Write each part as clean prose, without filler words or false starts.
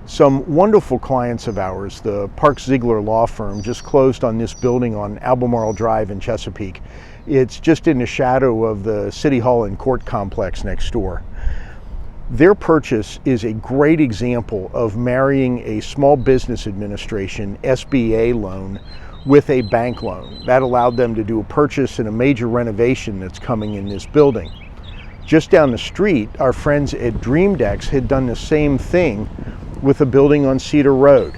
Some wonderful clients of ours, the Park Ziegler Law Firm, just closed on this building on Albemarle Drive in Chesapeake. It's just in the shadow of the City Hall and Court complex next door. Their purchase is a great example of marrying a small business administration SBA loan with a bank loan. That allowed them to do a purchase and a major renovation that's coming in this building. Just down the street, our friends at DreamDex had done the same thing with a building on Cedar Road.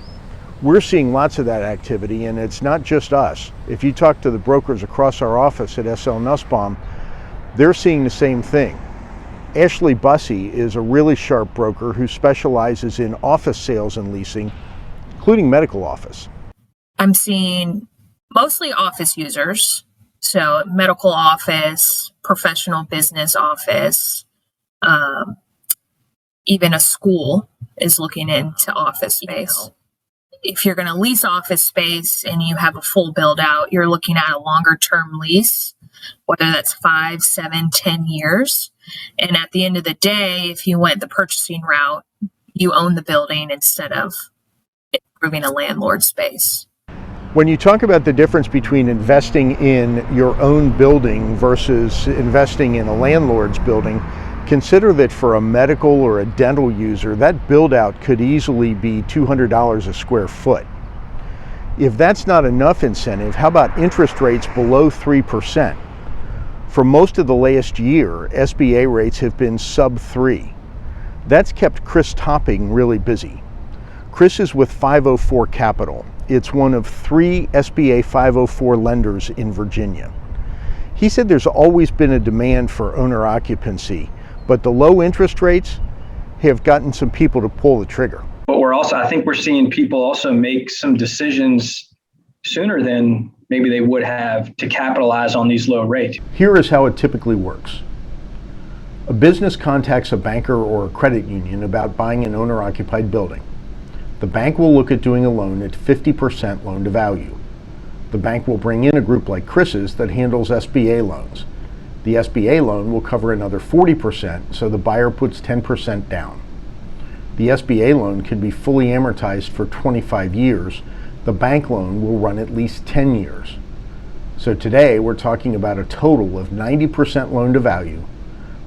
We're seeing lots of that activity, and it's not just us. If you talk to the brokers across our office at SL Nussbaum, they're seeing the same thing. Ashely Bussey is a really sharp broker who specializes in office sales and leasing, including medical office. I'm seeing mostly office users, so medical office, professional business office, even a school is looking into office space. If you're going to lease office space and you have a full build out, you're looking at a longer term lease, whether that's 5, 7, 10 years. And at the end of the day, if you went the purchasing route, you own the building instead of improving a landlord space. When you talk about the difference between investing in your own building versus investing in a landlord's building, consider that for a medical or a dental user, that build out could easily be $200 a square foot. If that's not enough incentive, how about interest rates below 3%? For most of the last year, SBA rates have been sub 3. That's kept Chris Topping really busy. Chris is with 504 Capital. It's one of 3 SBA 504 lenders in Virginia. He said there's always been a demand for owner occupancy, but the low interest rates have gotten some people to pull the trigger. But I think we're seeing people also make some decisions sooner than maybe they would have to capitalize on these low rates. Here is how it typically works. A business contacts a banker or a credit union about buying an owner-occupied building. The bank will look at doing a loan at 50% loan to value. The bank will bring in a group like Chris's that handles SBA loans. The SBA loan will cover another 40%, so the buyer puts 10% down. The SBA loan can be fully amortized for 25 years. The bank loan will run at least 10 years. So today we're talking about a total of 90% loan to value,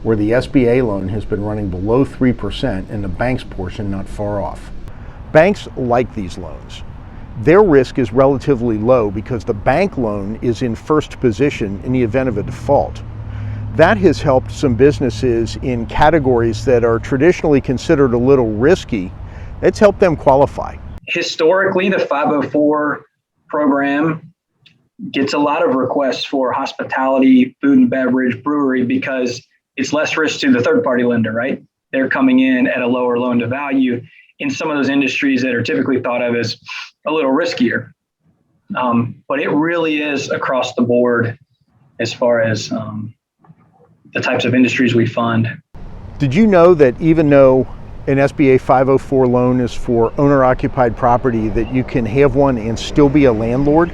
where the SBA loan has been running below 3% and the bank's portion not far off. Banks like these loans. Their risk is relatively low because the bank loan is in first position in the event of a default. That has helped some businesses in categories that are traditionally considered a little risky. It's helped them qualify. Historically, the 504 program gets a lot of requests for hospitality, food and beverage, brewery, because it's less risk to the third party lender, right? They're coming in at a lower loan to value in some of those industries that are typically thought of as a little riskier. But it really is across the board as far as the types of industries we fund. Did you know that even though an SBA 504 loan is for owner-occupied property, that you can have one and still be a landlord?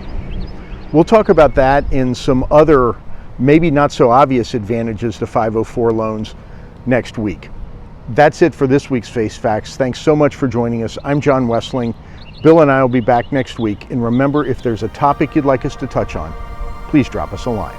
We'll talk about that and some other maybe not so obvious advantages to 504 loans next week. That's it for this week's Face Facts. Thanks so much for joining us. I'm John Wessling. Bill and I will be back next week. And remember, if there's a topic you'd like us to touch on, please drop us a line.